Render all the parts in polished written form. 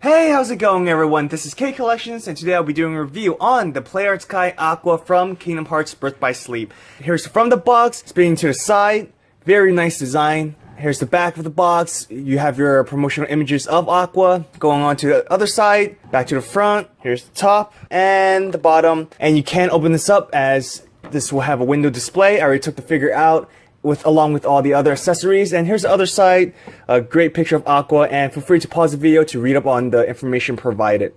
Hey, how's it going everyone? This is K Collections and today I'll be doing a review on the Arts Kai Aqua from Kingdom Hearts Birth by Sleep. Here's from the box, spinning to the side, very nice design. Here's the back of the box, you have your promotional images of Aqua. Going on to the other side, back to the front, here's the top and the bottom. And you can open this up as this will have a window display. I already took the figure out along with all the other accessories. And here's the other side, a great picture of Aqua, and feel free to pause the video to read up on the information provided.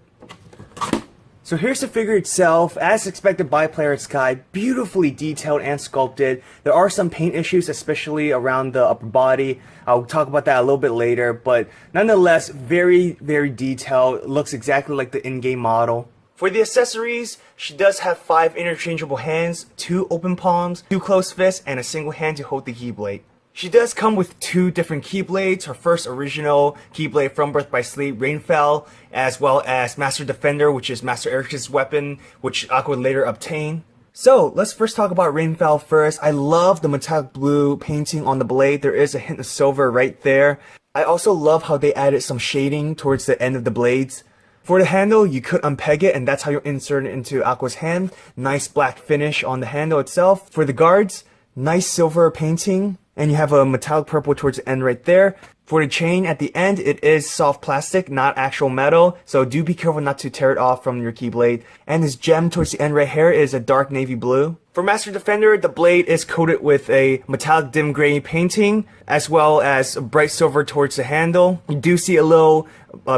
So here's the figure itself, as expected by Arts Kai, beautifully detailed and sculpted. There are some paint issues, especially around the upper body. I'll talk about that a little bit later, but nonetheless, very detailed. Looks exactly like the in-game model. For the accessories, she does have 5 interchangeable hands, 2 open palms, 2 closed fists, and a single hand to hold the keyblade. She does come with 2 different keyblades, her first original keyblade from Birth by Sleep, Rainfell, as well as Master Defender, which is Master Eric's weapon, which Aqua would later obtain. So, let's first talk about Rainfell first. I love the metallic blue painting on the blade. There is a hint of silver right there. I also love how they added some shading towards the end of the blades. For the handle, you could unpeg it, and that's how you insert it into Aqua's hand. Nice black finish on the handle itself. For the guards, nice silver painting, and you have a metallic purple towards the end right there. For the chain at the end, it is soft plastic, not actual metal, so do be careful not to tear it off from your keyblade. And this gem towards the end right here is a dark navy blue. For Master Defender, the blade is coated with a metallic dim gray painting, as well as a bright silver towards the handle. You do see a little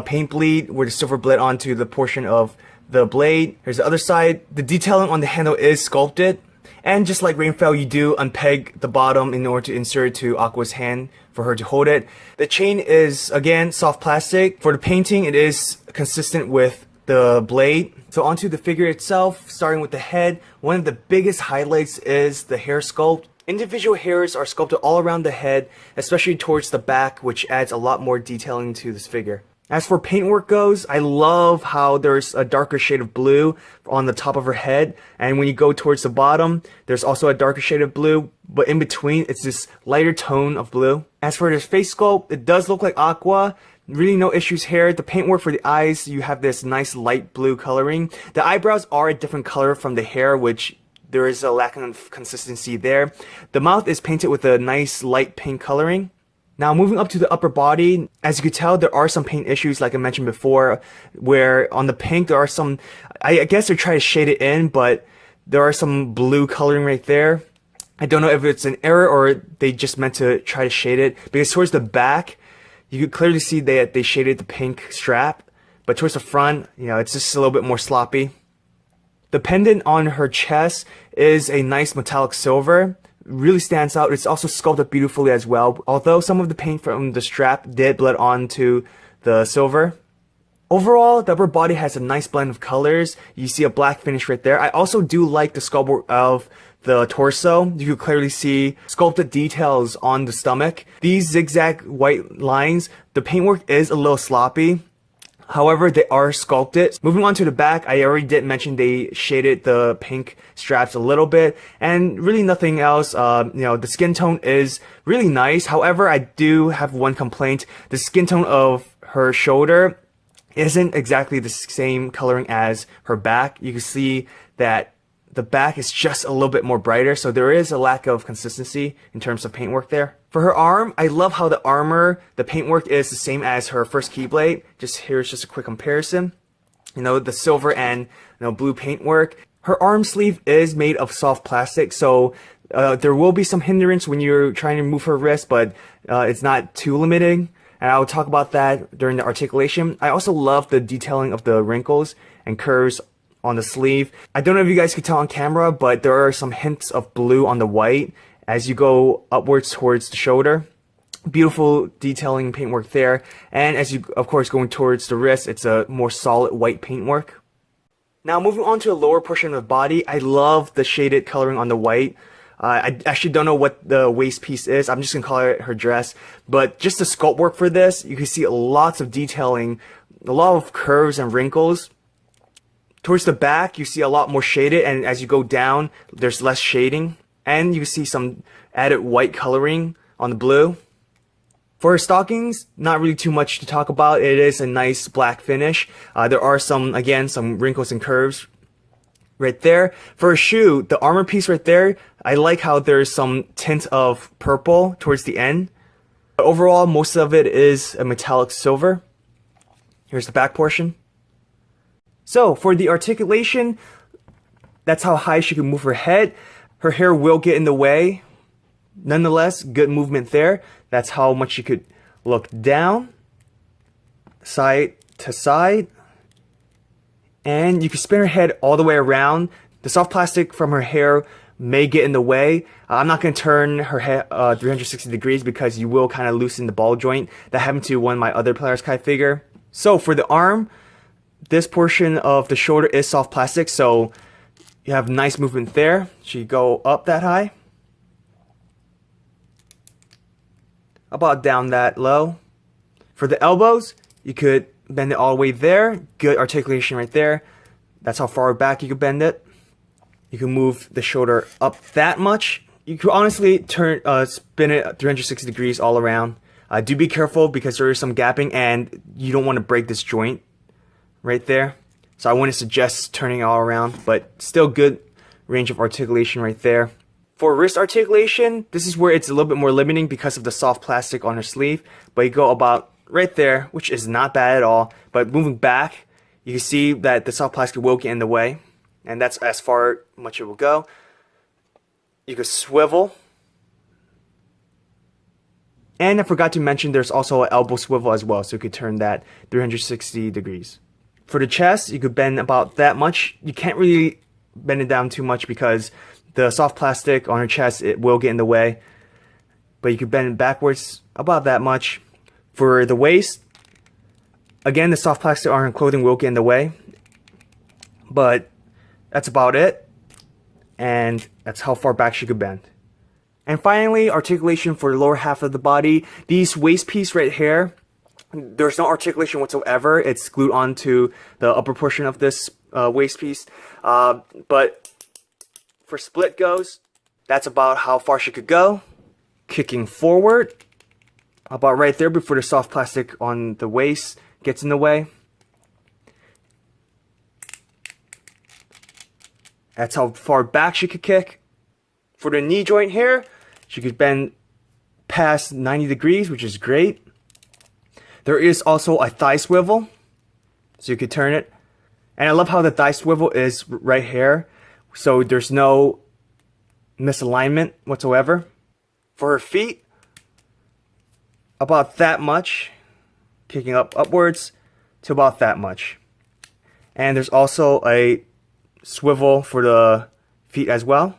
paint bleed where the silver bled onto the portion of the blade. Here's the other side. The detailing on the handle is sculpted. And just like Rainfell, you do unpeg the bottom in order to insert it to Aqua's hand for her to hold it. The chain is, again, soft plastic. For the painting, it is consistent with the blade. So onto the figure itself, starting with the head. One of the biggest highlights is the hair sculpt. Individual hairs are sculpted all around the head, especially towards the back, which adds a lot more detailing to this figure. As for paintwork goes, I love how there's a darker shade of blue on the top of her head, and when you go towards the bottom, there's also a darker shade of blue, but in between, it's this lighter tone of blue. As for the face sculpt, it does look like Aqua. Really no issues here. The paintwork for the eyes, you have this nice light blue coloring. The eyebrows are a different color from the hair, which there is a lack of consistency there. The mouth is painted with a nice light pink coloring. Now moving up to the upper body, as you can tell, there are some paint issues like I mentioned before, where on the pink there are some, I guess they're trying to shade it in, but there are some blue coloring right there. I don't know if it's an error or they just meant to try to shade it, because towards the back, you can clearly see that they shaded the pink strap, but towards the front, it's just a little bit more sloppy. The pendant on her chest is a nice metallic silver. Really stands out. It's also sculpted beautifully as well, although some of the paint from the strap did bled onto the silver. Overall, the upper body has a nice blend of colors. You see a black finish right there. I also do like the sculptwork of the torso. You can clearly see sculpted details on the stomach. These zigzag white lines, the paintwork is a little sloppy. However, they are sculpted. Moving on to the back, I already did mention they shaded the pink straps a little bit, and really nothing else. The skin tone is really nice. However, I do have one complaint. The skin tone of her shoulder isn't exactly the same coloring as her back. You can see that the back is just a little bit more brighter, so there is a lack of consistency in terms of paintwork there. For her arm, I love how the armor, the paintwork is the same as her first keyblade. Here's just a quick comparison. The silver and blue paintwork. Her arm sleeve is made of soft plastic, so there will be some hindrance when you're trying to move her wrist, but it's not too limiting. And I'll talk about that during the articulation. I also love the detailing of the wrinkles and curves on the sleeve. I don't know if you guys can tell on camera, but there are some hints of blue on the white as you go upwards towards the shoulder. Beautiful detailing paintwork there. And as you, of course, going towards the wrist, it's a more solid white paintwork. Now moving on to the lower portion of the body, I love the shaded coloring on the white. I actually don't know what the waist piece is. I'm just gonna call it her dress. But just the sculpt work for this, you can see lots of detailing, a lot of curves and wrinkles. Towards the back, you see a lot more shaded, and as you go down, there's less shading. And you see some added white coloring on the blue. For her stockings, not really too much to talk about. It is a nice black finish. There are some wrinkles and curves right there. For her shoe, the armor piece right there, I like how there's some tint of purple towards the end. But overall, most of it is a metallic silver. Here's the back portion. So for the articulation, that's how high she can move her head. Her hair will get in the way. Nonetheless, good movement there. That's how much she could look down, side to side. And you can spin her head all the way around. The soft plastic from her hair may get in the way. I'm not going to turn her head 360 degrees because you will kind of loosen the ball joint. That happened to one of my other Players Kai figure. So for the arm, this portion of the shoulder is soft plastic, so you have nice movement there. She go up that high. About down that low. For the elbows, you could bend it all the way there. Good articulation right there. That's how far back you could bend it. You can move the shoulder up that much. You could honestly spin it 360 degrees all around. Do be careful because there is some gapping and you don't want to break this joint right there. So I wouldn't suggest turning it all around, but still good range of articulation right there. For wrist articulation, this is where it's a little bit more limiting because of the soft plastic on her sleeve. But you go about right there, which is not bad at all. But moving back, you can see that the soft plastic will get in the way. And that's as far much it will go. You could swivel. And I forgot to mention there's also an elbow swivel as well. So you could turn that 360 degrees. For the chest, you could bend about that much. You can't really bend it down too much because the soft plastic on her chest, it will get in the way. But you could bend it backwards about that much. For the waist, again, the soft plastic on her clothing will get in the way. But that's about it. And that's how far back she could bend. And finally, articulation for the lower half of the body. These waist piece right here, there's no articulation whatsoever. It's glued onto the upper portion of this waist piece. But for split goes, that's about how far she could go. Kicking forward, about right there before the soft plastic on the waist gets in the way. That's how far back she could kick. For the knee joint here, she could bend past 90 degrees, which is great. There is also a thigh swivel, so you could turn it. And I love how the thigh swivel is right here, so there's no misalignment whatsoever. For her feet, about that much, kicking upwards to about that much. And there's also a swivel for the feet as well.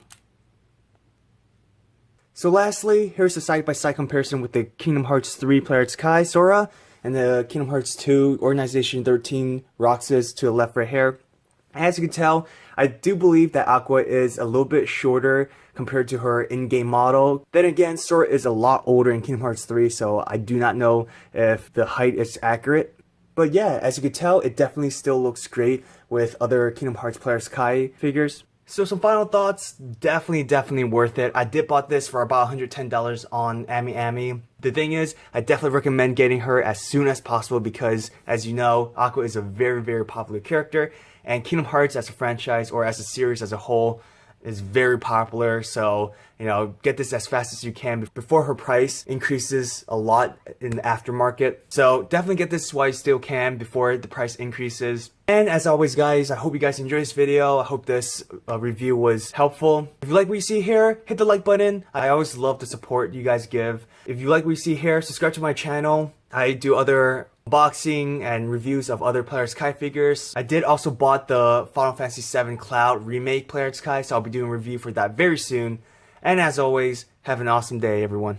So lastly, here's a side-by-side comparison with the Kingdom Hearts 3 Players Kai Sora and the Kingdom Hearts 2 Organization 13 Roxas to the left right here. As you can tell, I do believe that Aqua is a little bit shorter compared to her in-game model. Then again, Sora is a lot older in Kingdom Hearts 3, so I do not know if the height is accurate. But yeah, as you can tell, it definitely still looks great with other Kingdom Hearts Players Kai figures. So some final thoughts, definitely worth it. I did bought this for about $110 on AmiAmi. The thing is, I definitely recommend getting her as soon as possible because, as you know, Aqua is a very popular character, and Kingdom Hearts as a franchise or as a series as a whole is very popular. So, you know, get this as fast as you can before her price increases a lot in the aftermarket. So definitely get this while you still can before the price increases. And as always, guys, I hope you guys enjoyed this video. I hope this review was helpful. If you like what you see here, hit the like button. I always love the support you guys give. If you like what you see here, subscribe to my channel. I do other unboxing and reviews of other Players Kai figures. I did also bought the Final Fantasy VII Cloud Remake Players Kai, so I'll be doing a review for that very soon. And as always, have an awesome day, everyone.